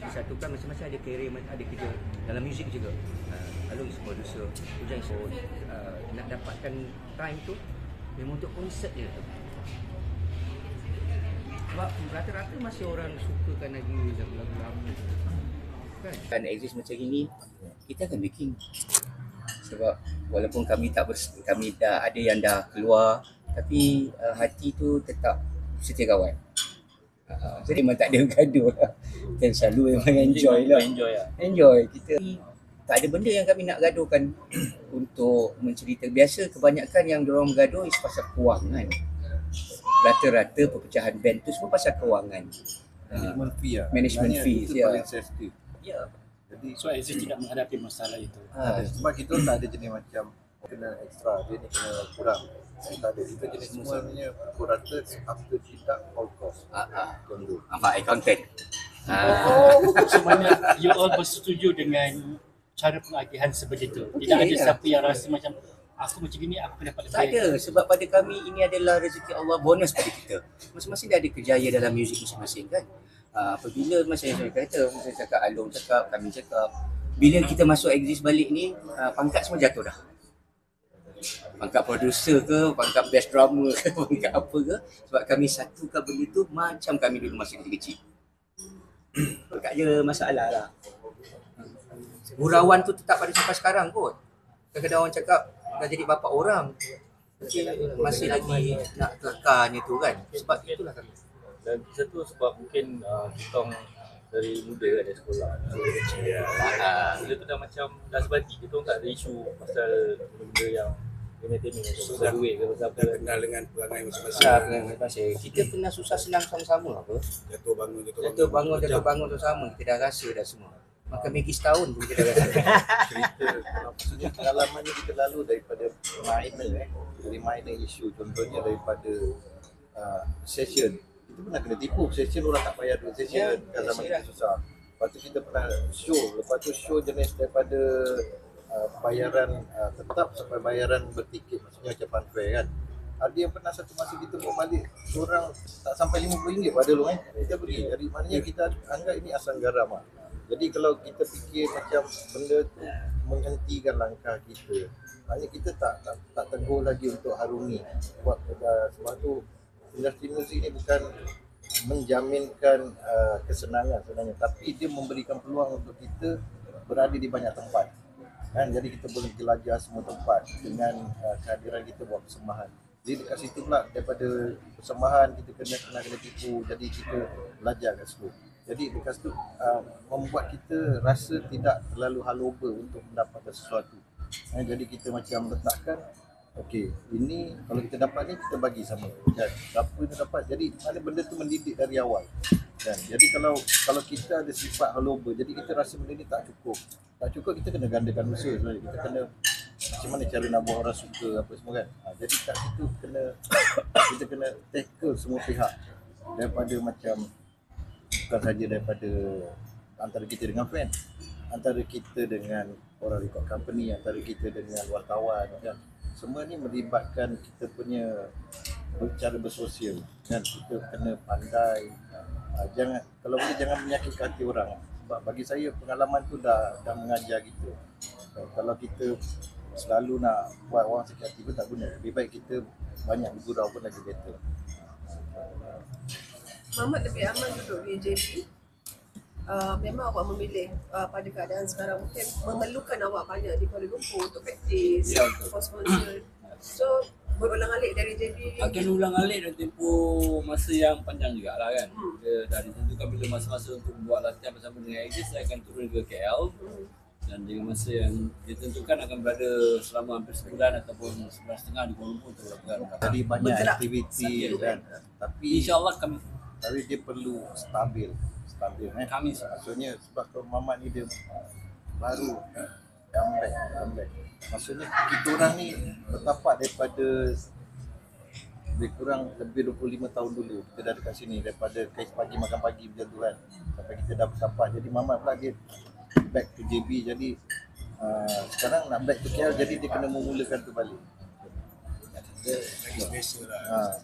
disatukan masing-masing ada career, ada kerja dalam muzik juga. Alung is producer, Ujang is nak dapatkan time tu memang untuk konsert je tu. Sebab rata-rata masih orang sukakan lagi lagu-lagu lama kan exist macam ini, kita akan making. Sebab walaupun kami dah ada yang dah keluar, tapi hati tu tetap setia kawan. Jadi memang tak ada gaduh lah. Kan selalu memang enjoy lah. Enjoy. Kita tak ada benda yang kami nak gaduhkan untuk mencerita. Biasa kebanyakan yang diorang bergaduh is pasal kewangan. Rata-rata perpecahan band tu semua pasal kewangan. Management fee lah. Management fee itu ya. paling sensitif. Ya. Jadi So Aziz tidak menghadapi masalah itu. sebab kita tak ada jenis macam kena extra, dia ni kena kurang. Tak ada. Kita jenis semuanya pukul rata after tidak all cost. Contoh. Nampak eye contact. So mana you all bersetuju dengan cara pengagihan seperti itu? Tidak Okey, ada ya. siapa yang rasa macam aku macam gini aku kena dapat lebih. Tak ada, sebab pada kami ini adalah rezeki Allah, bonus pada kita. Masing-masing dah ada kerjaya dalam muzik masing-masing kan. Apabila macam yang saya kata, saya cakap, Alung cakap, kami cakap, bila kita masuk exist balik ni, pangkat semua jatuh dah. Pangkat producer ke, pangkat best drummer ke, pangkat apa ke. Sebab kami satukan benda tu macam kami dulu masih kecil-kecil. Tak ada masalah lah. Gurauan tu tetap ada sampai sekarang kot. Kadang-kadang orang cakap dah jadi bapa orang, masih lagi nak kelakarnya tu kan. Sebab itulah kami. Dan satu sebab mungkin kita orang dari muda ada sekolah dari kecil bila tu dah macam dah sebati, kita orang tak ada isu pasal benda yang remeh-temeh pasal duit ke pasal apa, kenal dengan perangai masing-masing. Kita pernah susah senang sama-sama apa. jatuh bangun Jatuh bangun sama. Kita dah rasa dah semua. Makan Maggi setahun pun kita dah rasa. Cerita maksudnya pengalamannya kita lalu daripada minor dari minor issue, contohnya daripada session. Kita pernah kena tipu, session orang tak bayar duit session kan, zaman kita susah. Lepas tu kita pernah show, lepas tu show jenis daripada bayaran tetap sampai bayaran bertiket, maksudnya macam funfair kan. Ada yang pernah satu masa kita mau balik orang tak sampai RM50 pada lu kan. Kita pergi, jadi maknanya kita anggap ini asam garam lah. Jadi kalau kita fikir macam benda tu menghentikan langkah kita, maknanya kita tak teguh lagi untuk harungi. Sebab tu industri muzik ni bukan menjaminkan kesenangan sebenarnya, tapi dia memberikan peluang untuk kita berada di banyak tempat kan. Jadi kita boleh jelajah semua tempat dengan kehadiran kita buat persembahan. Jadi dekat situ pula daripada persembahan kita kena tipu, jadi kita belajar kat situ. Jadi dekat situ membuat kita rasa tidak terlalu haloba untuk mendapatkan sesuatu. Jadi kita macam letakkan, okey, ini kalau kita dapat ni kita bagi sama kan. Siapa yang dapat, jadi mana benda tu mendidik dari awal kan. Jadi kalau kita ada sifat haloba, jadi kita rasa benda ni tak cukup, kita kena gandakan usaha sebenarnya. Kita kena macam mana cara nak buat orang suka apa semua kan. Jadi kat situ kita kena tackle semua pihak, daripada macam bukan saja daripada antara kita dengan fan, antara kita dengan orang record company, antara kita dengan wartawan kan. Semua ni melibatkan kita punya cara bersosial kan. Kita kena pandai, kalau boleh jangan menyakitkan hati orang. Sebab bagi saya pengalaman tu dah mengajar kita. Kalau kita selalu nak buat orang sakit hati pun tak guna. Lebih baik kita banyak bergurau pun lagi better. Mamat lebih aman duduk di JB. Memang awak memilih pada keadaan sekarang mungkin memerlukan awak banyak di Kuala Lumpur untuk praktis, for sponsor. So berulang-alik dari JB. Akan ulang-alik dan tempoh masa yang panjang jugalah kan. Dia dah ditentukan bila masa-masa untuk buat latihan bersama dengan Exist, saya akan turun ke KL. Dan dengan masa yang ditentukan akan berada selama hampir sebulan ataupun sebulan setengah di Kuala Lumpur untuk lakukan. Jadi banyak aktiviti kan. Tapi InsyaAllah kami dia perlu stabil kami maksudnya sebab kalau Mamat ni dia baru comeback. Maksudnya kita orang ni bertapak daripada lebih kurang lebih 25 tahun dulu kita dah dekat sini, daripada kais pagi makan pagi macam tu kan, sampai kita dah bertapak. Jadi Mamat pula dia back to JB, jadi sekarang nak back to KL, jadi dia kena memulakan tu balik. lagi special lah.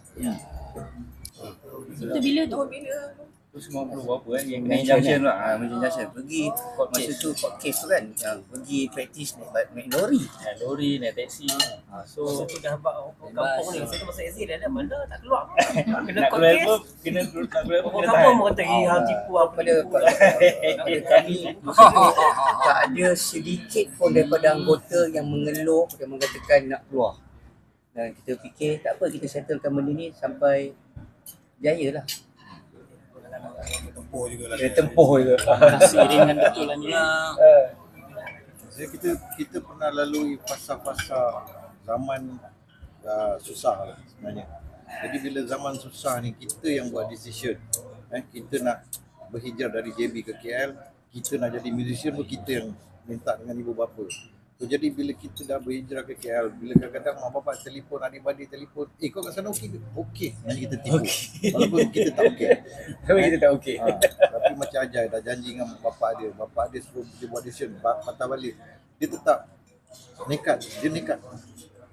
Itu bila tu? Bila? tu semua perlu apa kan yang Main junction lah, main junction. Pergi Court masa case. tu court case tu kan, pergi practice naik lori. Naik lori, naik taksi. So Masa tu dah habak orang kampung ni. Saya tu masa exit dah mana tak keluar. Kena nak court keluar case. apa, kena keluar apa, Orang kena kampung tahan. pun kata, hang tipu apa Pada tipu. kami maksudnya, tak ada sedikit pun daripada anggota yang mengeluh yang mengatakan nak keluar. Dan kita fikir tak apa, kita settlekan benda ni sampai jaya lah. Tempoh juga lah. Dia tempoh je. Seiring dengan betulannya. Saya kita pernah lalui fasa-fasa zaman susah lah sebenarnya. Jadi bila zaman susah ni kita yang buat decision. Kita nak berhijrah dari JB ke KL, kita nak jadi musician pun kita yang minta dengan ibu bapa. So, jadi bila kita dah berhijrah ke KL, bila kadang-kadang mak bapak telefon, adik-beradik telefon, kau kat sana okey ke? Okey. Nanti kita tipu. Walaupun kita tak okey. Tapi kita tak okey. Tapi macam Ajai dah janji dengan bapak dia suruh dia buat decision, patah balik. Dia tetap nekat, dia nekat.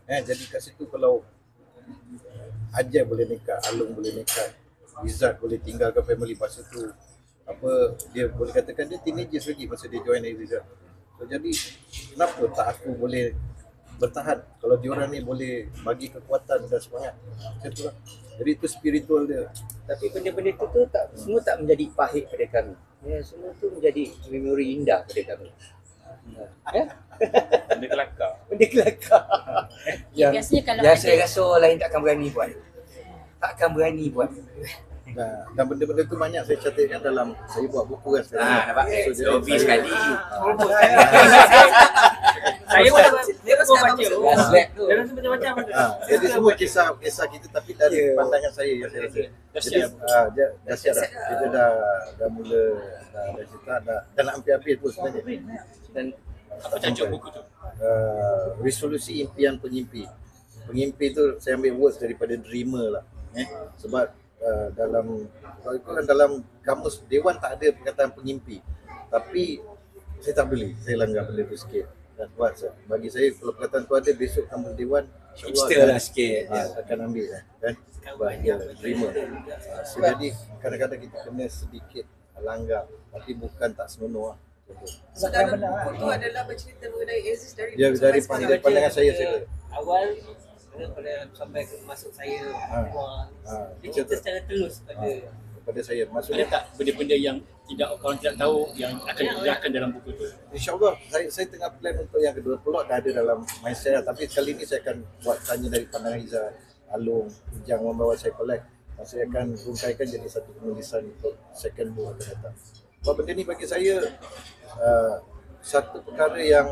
Jadi kat situ kalau Ajai boleh nekat, Alung boleh nekat, Izzat boleh tinggalkan family masa tu, apa dia boleh katakan dia teenagers lagi masa dia join Izzat. So, jadi kenapa tak aku boleh bertahan kalau diorang ni boleh bagi kekuatan dan semangat. Macam tu lah. Jadi itu spiritual dia. Tapi benda-benda tu tak semua tak menjadi pahit pada kami. Ya, semua tu menjadi memori indah pada kami. Ya? Benda kelakar. Benda kelakar. Biasanya kalau yang ada saya rasa orang lain takkan berani buat. Takkan berani buat. Dan benda-benda tu banyak saya catatkan dalam saya buat buku kan sekarang. Nampak? jadi Lobby sekali. Saya pun baca. Last lap tu. Dia rasa macam-macam. Jadi semua kisah kita tapi dari pandangan saya yang saya rasa. Jadi dahsyat dah. Kita dah mula dah cerita dah nak hampir-hampir pun sebenarnya. Dan Apa tajuk buku tu? Resolusi impian penyimpi. Pengimpi tu saya ambil words daripada dreamer lah. Sebab dalam kamus Dewan tak ada perkataan pengimpi. Tapi saya tak boleh, saya langgar benda tu sikit. Dan buat bagi saya kalau perkataan tu ada besok kamus Dewan hipster lah sikit. akan ambil kan. Sebab dia dreamer. So, jadi kadang-kadang kita kena sedikit langgar tapi bukan tak senonoh lah. So dalam buku tu adalah bercerita mengenai Aziz dari Dia dulu dari sampai sekarang. pandangan saya Awal pada sampai ke masuk saya keluar. Dia cerita secara telus kepada saya. Ada Maksudnya tak benda-benda yang orang tidak tahu yang akan dijelaskan dalam buku tu? InsyaAllah saya tengah plan untuk yang kedua. Plot dah ada dalam mindset lah. Tapi kali ni saya akan buat tanya dari pandangan Izzat, Alung, Ujang membawa saya collect. Dan saya akan rungkaikan jadi satu penulisan untuk second book akan datang. Sebab benda ni bagi saya satu perkara yang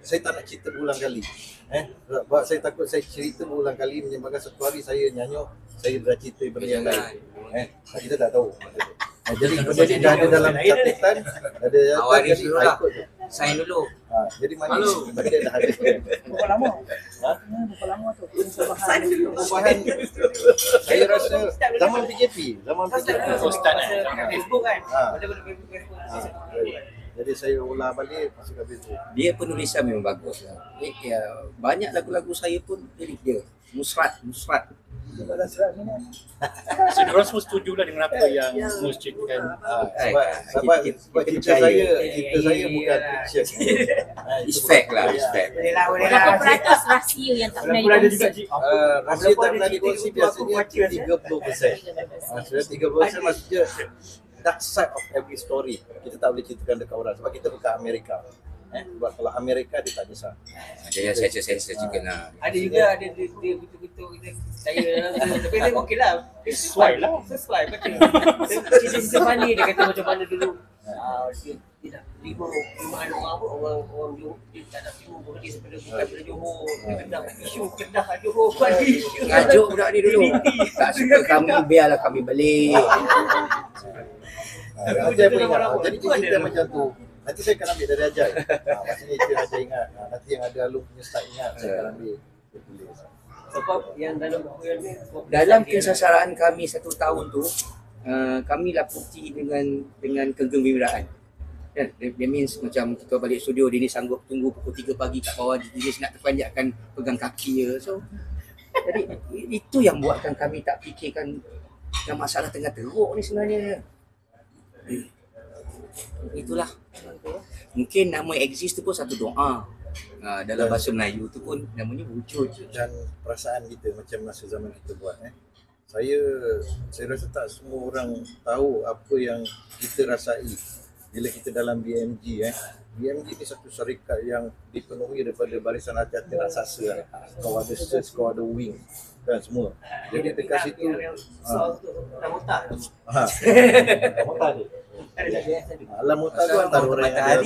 saya tak nak cerita berulang kali. Sebab saya takut saya cerita berulang kali menyebabkan satu hari saya nyanyuk, saya bercerita benda yang lain. Kita tak tahu. Jadi benda ni dah ada dalam catatan, ada Awari jadi dulu lah. ikut je. Sign dulu. Jadi manis benda dah ada. berapa lama? Berapa lama tu? Perubahan saya rasa zaman PJP, Ustaz Facebook kan? Ha. Pada Facebook. Jadi saya ulang balik masuk ke Facebook. Dia penulisan memang bagus lah. Banyak lagu-lagu saya pun lirik dia. Musrat. Orang semua setuju lah dengan apa yang Mus ceritakan. Sebab cerita saya bukan fiction. It's fact lah, it's fact. berapa peratus rahsia yang tak pernah dikongsi? Rahsia tak pernah dikongsi biasanya 30%. Sudah 30% maksudnya dark side of every story. Kita tak boleh ceritakan dekat orang sebab kita bukan Amerika. Sebab kalau Amerika dia tak kisah. Ada yang sensor juga lah. Ada juga dia betul-betul saya tapi dia okey lah. Sesuai betul. Dia mana dia kata macam mana dulu. Dia tidak lima anak apa orang Johor dia tak nak tengok dia sebenarnya bukan daripada Johor. Kedah isu Kedah Johor pagi. Ngajuk budak ni dulu. Tak suka kami, biarlah kami balik. Saya pun ingat. Jadi cerita macam tu. Nanti saya akan ambil dari Ajai. Maksudnya itu Ajai ingat. Nanti yang ada Alung punya start ingat, saya akan ambil. Dia tulis. Sebab yang dalam buku ni Dalam kesasaraan kami 1 tahun tu, kami laputi dengan kegembiraan. Kan? That means macam kita balik studio, dia ni sanggup tunggu pukul 3 pagi kat bawah, dia nak terpanjatkan pegang kaki dia. So, jadi itu yang buatkan kami tak fikirkan yang masalah tengah teruk ni sebenarnya. Itulah. Mungkin nama exist tu pun satu doa. Dalam bahasa Melayu tu pun namanya wujud. Dan perasaan kita macam masa zaman kita buat saya rasa tak semua orang tahu apa yang kita rasai bila kita dalam BMG BMG ni satu syarikat yang dipenuhi daripada barisan hati-hati raksasa. Kau ada search, kau ada wing kan semua. Jadi dekat situ Alam Muta tu antara orang yang ada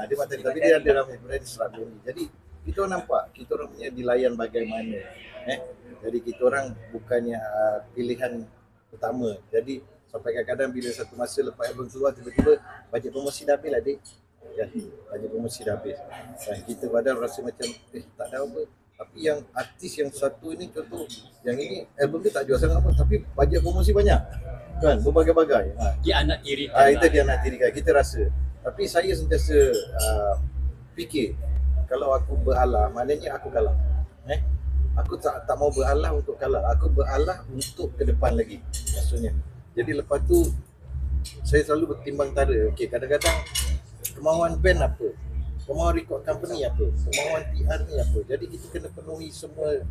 dia matahari tapi dia ada dalam Ibrahim Islam. Jadi kita orang nampak kita orang punya dilayan bagaimana jadi kita orang bukannya pilihan utama. Jadi sampai kadang-kadang bila satu masa lepas album keluar tiba-tiba bajet promosi dah habis lah dik bajet promosi dah habis dan kita padahal rasa macam tak ada apa. Tapi yang artis yang satu ini contoh yang ini album dia tak jual sangat apa tapi bajet promosi banyak kan berbagai-bagai. Dia anak tirikan. Itu dia anak tirikan kita rasa. Tapi saya sentiasa fikir kalau aku beralah maknanya aku kalah. Aku tak mau beralah untuk kalah. Aku beralah untuk ke depan lagi maksudnya. Jadi lepas tu saya selalu bertimbang tara. Okey, kadang-kadang kemauan band apa? Kemauan record company apa? Kemauan PR ni apa? Jadi kita kena penuhi semua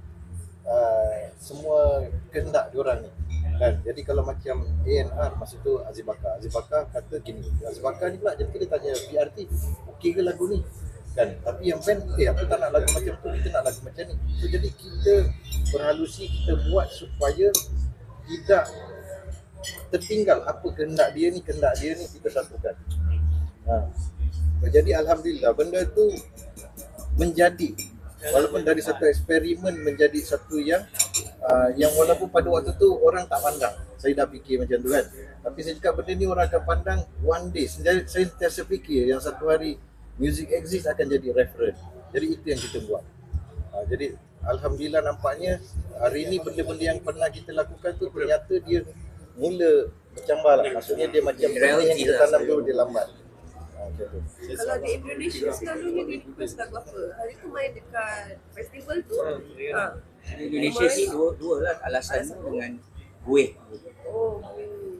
kehendak diorang ni. Kan? Jadi kalau macam A&R masa tu Aziz Bakar kata gini. Aziz Bakar ni pula jadi kita tanya PRT, okey ke lagu ni? Kan? Tapi yang band aku tak nak lagu macam tu, kita nak lagu macam ni. So jadi kita berhalusi, kita buat supaya tidak tertinggal apa kehendak dia ni kita satukan. Jadi alhamdulillah benda tu menjadi walaupun dari satu eksperimen menjadi satu yang walaupun pada waktu tu orang tak pandang. Saya dah fikir macam tu kan. Tapi saya cakap benda ni orang akan pandang one day. Saya sentiasa fikir yang satu hari music exist akan jadi reference. Jadi itu yang kita buat. Jadi alhamdulillah nampaknya hari ni benda-benda yang pernah kita lakukan tu ternyata dia mula bercambah lah. Maksudnya dia macam benda yang kita tanam dulu dia lambat. Kalau di Indonesia selalunya dia request lagu apa? Hari tu main dekat festival tu. Indonesia ni dua lah alasan dengan gue.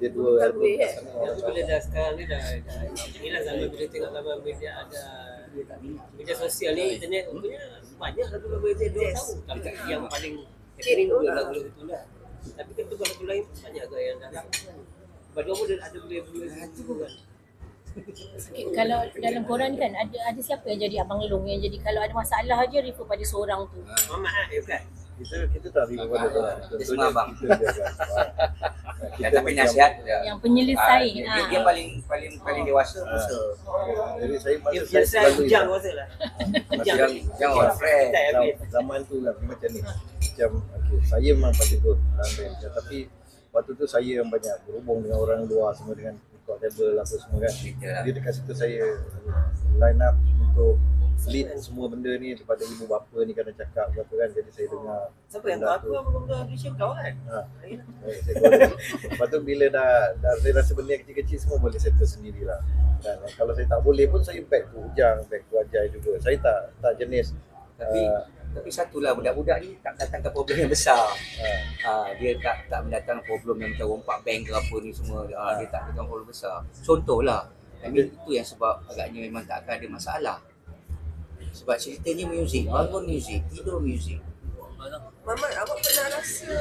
Dia dua album. Bila dah sekarang ni dah inilah zaman bila tengok zaman media ada media sosial ni internet punya banyak lagu-lagu yang dia tahu tapi yang paling happening lagu-lagu tu lah. Tapi kan tu lagu lain banyak ke yang dah pada umur dia ada boleh tu kan. Kalau dalam korang kan ada siapa yang jadi abang long yang jadi kalau ada masalah aja refer pada seorang tu. Mamat bukan. Kita tak ribu pada orang. Semua abang. Kita tak penasihat yang penyelesai. Dia paling dewasa. Jadi saya Dia masa selalu hujang rasa lah. Jangan on friend. Zaman tu lah macam ni. Macam saya memang paling good dalam band. Tapi waktu tu saya yang banyak berhubung dengan orang luar semua dengan record label apa semua kan. Dia dekat situ saya line up untuk lead semua benda ni daripada ibu bapa ni kena cakap berapa kan. Jadi saya dengar. Siapa yang tahu aku benda Malaysia kau kan? Saya keluar. Lepas tu bila dah saya rasa benda yang kecil-kecil semua boleh settle sendirilah. Dan kalau saya tak boleh pun saya back to Ujang, back to Ajay juga. Saya tak jenis tapi satulah budak-budak ni tak datangkan problem yang besar. Dia tak mendatangkan problem yang macam rompak bank ke apa ni semua. Dia tak datangkan problem besar. Contohlah. Itu yang sebab agaknya memang tak akan ada masalah. Sebab ceritanya muzik, bangun muzik, tidur muzik. Mamat, awak pernah rasa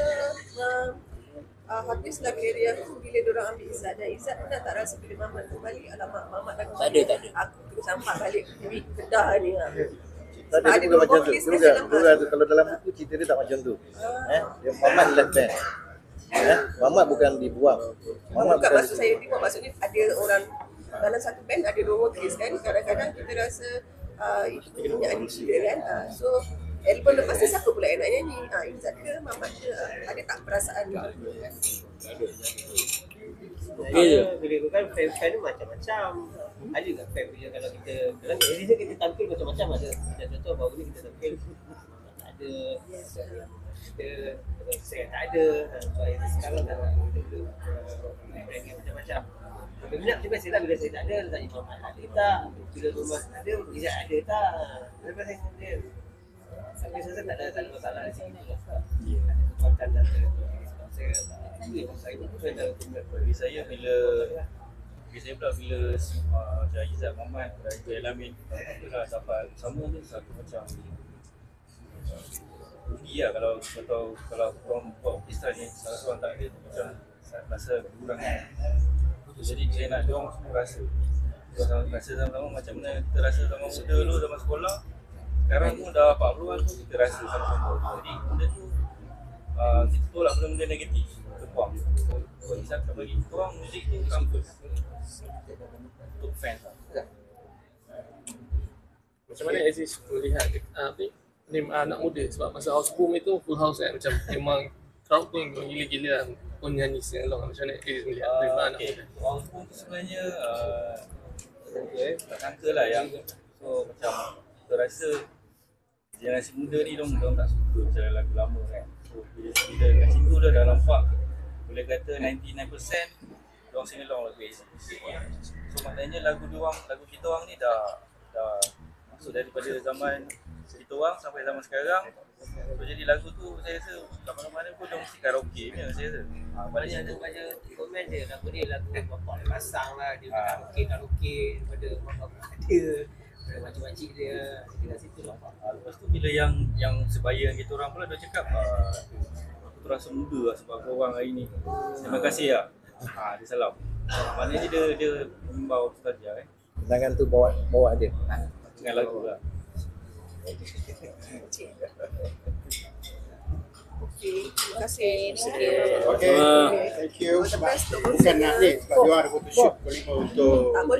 habislah kerjaya aku bila diorang ambil Izzat dan Izzat pernah tak rasa bila Mamat kembali alamak Mamat dah kembali. Tak ada. Aku kena sampai balik di Kedah ni lah. Tak ada juga macam tu. Dulu kalau dalam buku cerita dia tak macam tu. Yang Mamat left band. Mamat bukan dibuang. Mamat bukan maksud saya dibuang, maksudnya ada orang dalam satu band ada dua vocalist kan. Kadang-kadang kita rasa itu punya adik dia kan. So album lepas tu siapa pula yang nak nyanyi? Izzat ke Mamat ke? Ada tak perasaan tu? Bila kan fan ni macam-macam. Ada juga fan bila kalau kita dalam Indonesia kita tampil macam-macam ada. Macam contoh baru ni kita tampil tak ada. Saya tak ada. Sekarang tak ada. Macam-macam. Minat macam biasalah bila saya tak ada, tanya Mamat ada tak? Bila rumah ada, Izzat ada tak? Lepas saya dia. Saya rasa tak ada masalah di sini. Ada kekuatan dan saya pun saya dah bagi saya bila bagi saya pula bila macam Izzat Muhammad dan Ibu Elamin itulah dapat sama tu satu macam rugi lah kalau korang buat orkestra ni salah seorang tak ada tu macam rasa kurang. Jadi saya nak diorang semua rasa sama-sama macam mana kita rasa sama muda dulu zaman sekolah, sekarang pun dah 40-an pun kita rasa sama-sama. Jadi benda tu kita tolak benda-benda negatif, kita buang. Kalau kita tak bagi korang muzik tu kampus untuk fans lah. Macam mana Aziz melihat anak muda, sebab masa house boom itu full house kan, macam memang crowd pun gila-gila lah pun nyanyi sing along. Macam mana Aziz melihat anak muda? House boom tu sebenarnya tak sangka lah yang so macam kita rasa generasi muda ni diorang tak suka macam lagu lama kan. So bila kat situ dah nampak boleh kata 99% diorang sing along lagu Aziz. So maknanya lagu kita orang ni dah masuk daripada zaman kita orang sampai zaman sekarang. So jadi lagu tu saya rasa kat mana-mana pun diorang mesti karaoke ni saya rasa. Banyak ada banyak komen dia lagu ni lagu bapak dia pasang lah, dia karaoke daripada bapak dia, daripada makcik-makcik dia kat situ lah. Lepas tu bila yang sebaya kita orang pula dia cakap aku terasa muda lah sebab korang hari ni. Terima kasih lah. Dia salam. Maknanya dia membawa nostalgia Kenangan tu bawa dia. dengan lagu lah. Okey, terima kasih. Okay. Okay, thank you. Bukan nak ni sebab dia ada photoshoot boleh untuk Tak boleh.